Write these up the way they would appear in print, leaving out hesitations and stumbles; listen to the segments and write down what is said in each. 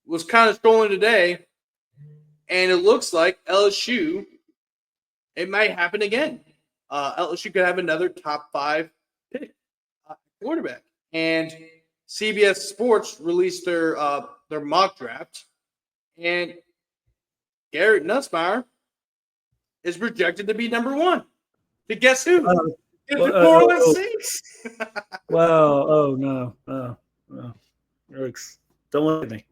was kind of strolling today, and it looks like LSU, it might happen again. LSU could have another top 5 pick quarterback. And CBS Sports released their mock draft, and Garrett Nussmeier is projected to be number 1. To guess who? The New Orleans Saints. Wow! Oh no! Oh. Don't look at me.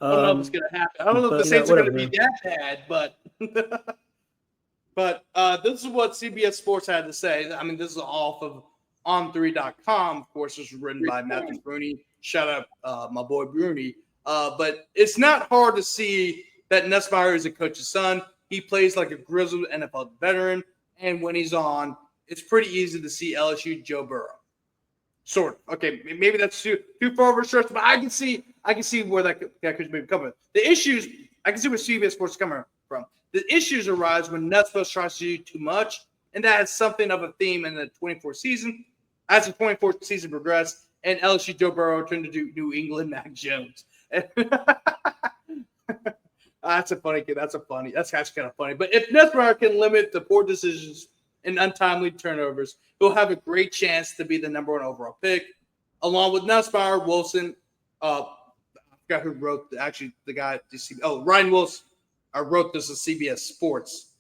I don't know if it's going to happen. I don't know if the Saints are going to be that bad, but this is what CBS Sports had to say. I mean, this is off of on3.com. Of course, this was written by Matthew Bruni. Shout out my boy Bruni. But it's not hard to see that Nussmeier is a coach's son. He plays like a grizzled NFL veteran, and when he's on, it's pretty easy to see LSU Joe Burrow. Sort of. Okay, maybe that's too far of a stretch, but I can see where that could maybe come from. The issues, I can see where CBS Sports is coming from. The issues arise when Nussmeier tries to do too much, and that is something of a theme in the 24 season. As the 24 season progressed, and LSU Joe Burrow turned to do New England Mac Jones. That's actually kind of funny. But if Nussmeier can limit the poor decisions and untimely turnovers, he'll have a great chance to be the number 1 overall pick. Along with Nussmeier, Wilson, I forgot who wrote the guy. Ryan Wilson wrote this at CBS Sports.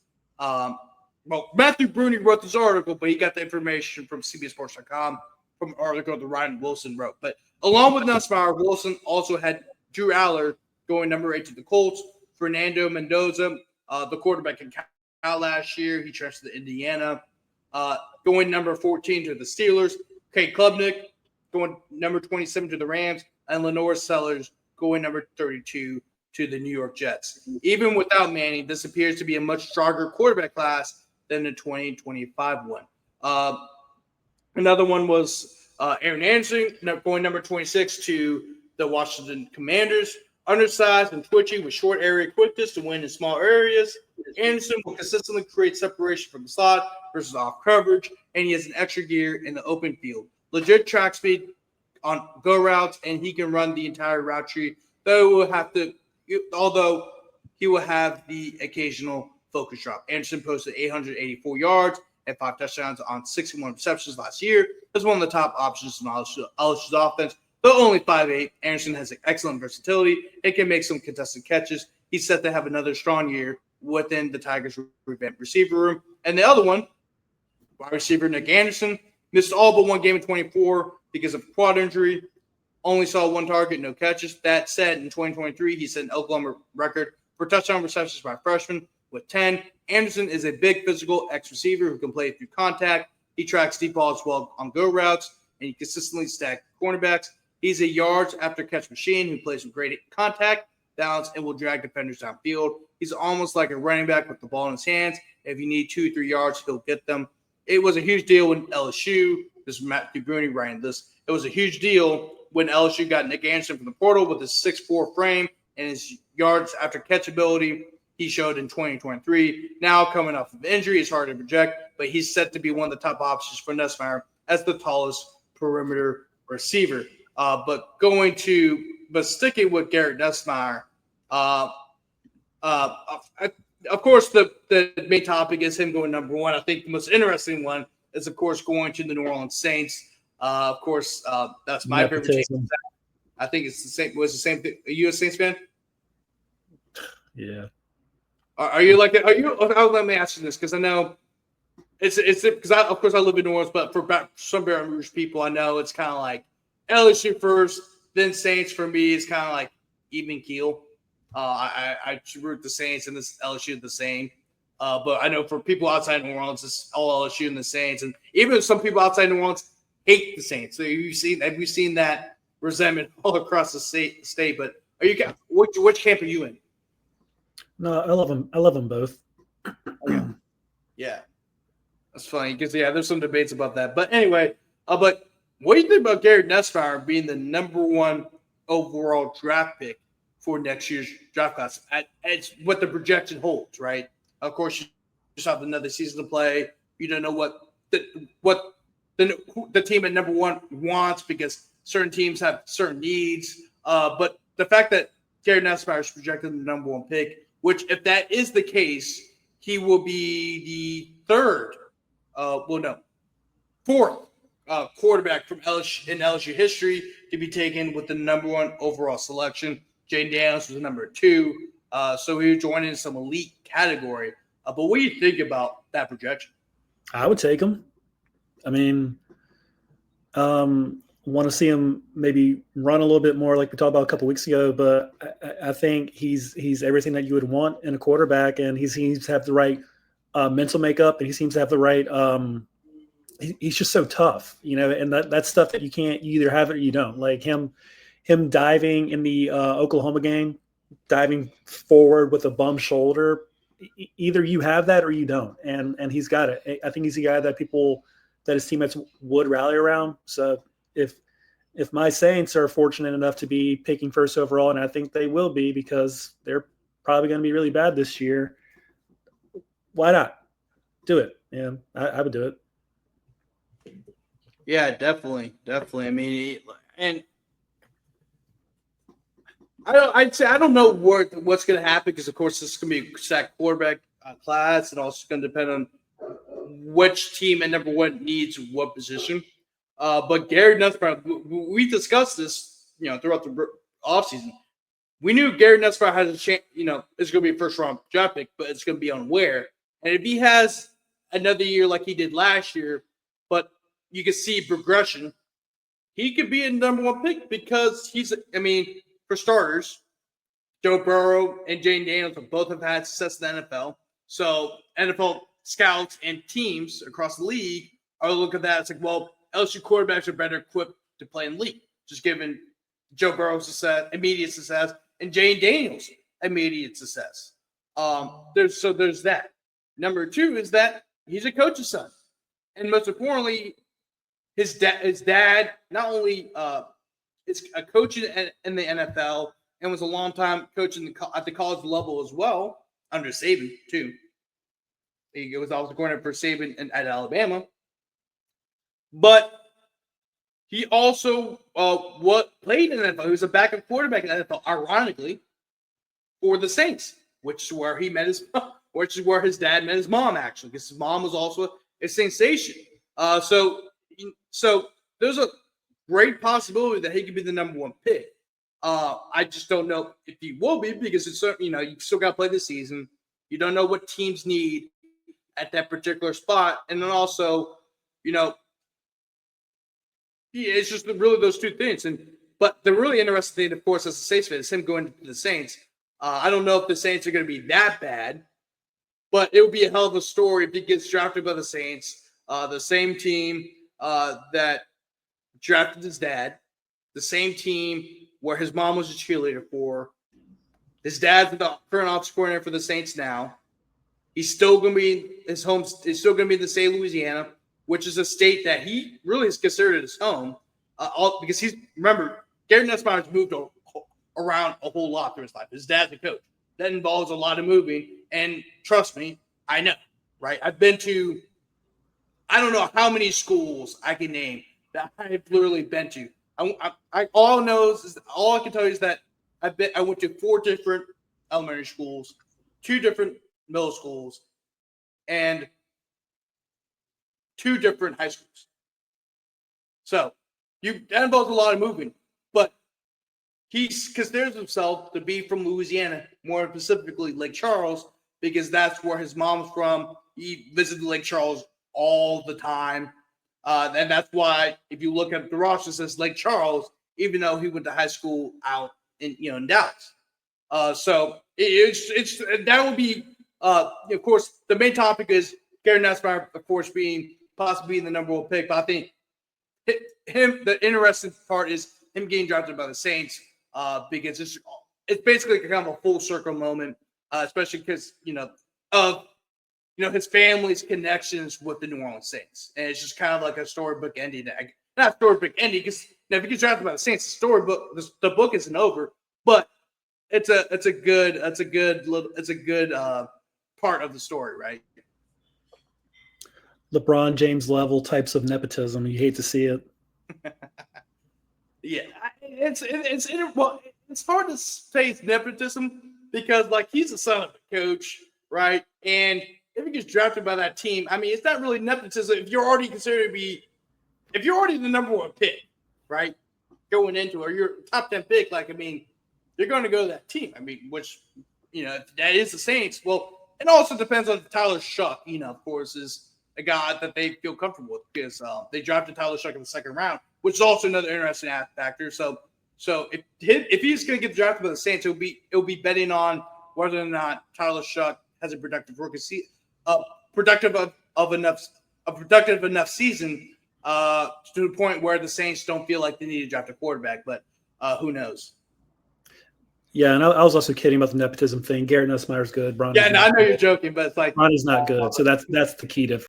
Matthew Bruni wrote this article, but he got the information from CBSSports.com from an article that Ryan Wilson wrote. But along with Nussmeier, Wilson also had Drew Aller going number 8 to the Colts. Fernando Mendoza, the quarterback in Cal last year, he transferred to Indiana. Going number 14 to the Steelers. Kate Klubnik going number 27 to the Rams. And Lenore Sellers going number 32 to the New York Jets. Even without Manning, this appears to be a much stronger quarterback class than the 2025 one. Another one was Aaron Anderson going number 26 to the Washington Commanders. Undersized and twitchy with short area quickness to win in small areas. Anderson will consistently create separation from the slot versus off coverage, and he has an extra gear in the open field. Legit track speed on go routes, and he can run the entire route tree, although he will have the occasional focus drop. Anderson posted 884 yards and 5 touchdowns on 61 receptions last year. That's one of the top options in LSU's offense. Though only 5'8", Anderson has excellent versatility and can make some contested catches. He's set to have another strong year within the Tigers' revamped receiver room. And the other one, wide receiver Nick Anderson, missed all but one game in 24 because of quad injury. Only saw 1 target, no catches. That said, in 2023, he set an Oklahoma record for touchdown receptions by freshmen with 10. Anderson is a big physical ex-receiver who can play through contact. He tracks deep balls well on go routes, and he consistently stacks cornerbacks. He's a yards after catch machine who plays with great contact, balance, and will drag defenders downfield. He's almost like a running back with the ball in his hands. If you need 2-3 yards, he'll get them. It was a huge deal when LSU, this is Matthew Bruni writing this, it was a huge deal when LSU got Nick Anderson from the portal with his 6'4" frame and his yards after catch ability he showed in 2023. Now coming off of injury, it's hard to project, but he's set to be one of the top options for Nussmeier as the tallest perimeter receiver. But sticking with Garrett Nussmeier, of course, the main topic is him going number 1. I think the most interesting one is, of course, going to the New Orleans Saints. Of course, that's my favorite team. I think it's the same. Was the same thing? Are you a Saints fan? Yeah. Are you like? Are you? Let me ask you this, because I know it's because of course I live in New Orleans, but for some Baton Rouge people, I know it's kind of like LSU first, then Saints. For me, it's kind of like even keel. I root the Saints, and this LSU the same. But I know for people outside New Orleans, it's all LSU and the Saints, and even some people outside New Orleans hate the Saints. So have you seen that resentment all across the state? But are you which camp are you in? No, I love them. I love them both. Okay. Yeah, that's funny because there's some debates about that. But anyway, but what do you think about Garrett Nussmeier being the number 1 overall draft pick for next year's draft class? It's what the projection holds, right? Of course, you just have another season to play. You don't know what the team at number 1 wants, because certain teams have certain needs. But the fact that Garrett Nussmeier is projected the number 1 pick, which if that is the case, he will be the fourth quarterback from LSU in LSU history to be taken with the number 1 overall selection. Jane Daniels was number 2, so he would join in some elite category. But what do you think about that projection? I would take him. I mean, want to see him maybe run a little bit more, like we talked about a couple weeks ago. But I think he's everything that you would want in a quarterback, and he seems to have the right mental makeup, and he seems to have the right. He's just so tough, and that's stuff that you either have it or you don't. Like him diving in the Oklahoma game, diving forward with a bum shoulder. Either you have that or you don't, and he's got it. I think he's a guy that his teammates would rally around. So if my Saints are fortunate enough to be picking first overall, and I think they will be because they're probably going to be really bad this year, why not do it? Yeah, I would do it. Yeah, definitely. I mean, and I'd say I don't know what's going to happen because, of course, this is going to be a stacked quarterback class, and also going to depend on which team and number 1 needs what position. But Garrett Nussmeier, we discussed this, throughout the offseason. We knew Garrett Nussmeier has a chance, it's going to be a first-round draft pick, but it's going to be on where. And if he has another year like he did last year, but you can see progression, he could be a number 1 pick because for starters, Joe Burrow and Jane Daniels both have had success in the NFL. So NFL scouts and teams across the league are looking at that. It's like, well, LSU quarterbacks are better equipped to play in the league, just given Joe Burrow's success, immediate success, and Jane Daniels' immediate success. There's that. Number 2 is that he's a coach's son, and most importantly, his dad not only is a coach in the NFL and was a long time coach at the college level as well under Saban too. He was also coordinator for Saban at Alabama, but he also played in the NFL. He was a backup quarterback in the NFL, ironically, for the Saints, which is where his dad met his mom, actually, because his mom was also a sensation. So there's a great possibility that he could be the number 1 pick. I just don't know if he will be because it's you still got to play the season. You don't know what teams need at that particular spot, and then also, it's just really those 2 things. But the really interesting thing, of course, as a Saints fan, is him going to the Saints. I don't know if the Saints are going to be that bad, but it would be a hell of a story if he gets drafted by the Saints, the same team that drafted his dad, the same team where his mom was a cheerleader for. His dad's the current offensive coordinator for the Saints now. He's still going to be his home. He's still going to be in the state of Louisiana, which is a state that he really has considered his home. Because Garrett Nussmeier's moved around a whole lot through his life. His dad's a coach. That involves a lot of moving, and trust me, I know. Right? I've been to, I don't know how many schools I can name that I've literally been to. All I can tell you is that I went to 4 different elementary schools, 2 different middle schools, and 2 different high schools. So that involves a lot of moving, but he considers himself to be from Louisiana, more specifically Lake Charles, because that's where his mom's from. He visited Lake Charles all the time. And that's why if you look at the roster, it says Lake Charles, even though he went to high school out in Dallas. So it's that would be of course the main topic is Garrett Nussmeier, of course, possibly being the number 1 pick. But I think the interesting part is him getting drafted by the Saints because it's basically kind of a full circle moment, especially because of his family's connections with the New Orleans Saints. And it's just kind of like a storybook ending. Not storybook ending, because if you get drafted by the Saints, the book isn't over. But it's a good part of the story, right? LeBron James level types of nepotism. You hate to see it. Yeah, well, it's hard to say it's nepotism because like he's the son of a coach, right? And if he gets drafted by that team, I mean, it's not really nepotism if you're already considered to be, if you're already the number one pick, right? Going into or you're top 10 pick, like I mean, you're going to go to that team. I mean, which if that is the Saints. Well, it also depends on Tyler Shuck. Of course, is a guy that they feel comfortable with because they drafted Tyler Shuck in the second round, which is also another interesting factor. So if he's going to get drafted by the Saints, it'll be betting on whether or not Tyler Shuck has a productive rookie season, productive enough season to the point where the Saints don't feel like they need to draft a quarterback. But who knows? Yeah, and I was also kidding about the nepotism thing. Garrett Nussmeier's good. I know you're joking, but it's like Ronnie's not good. So that's the key difference.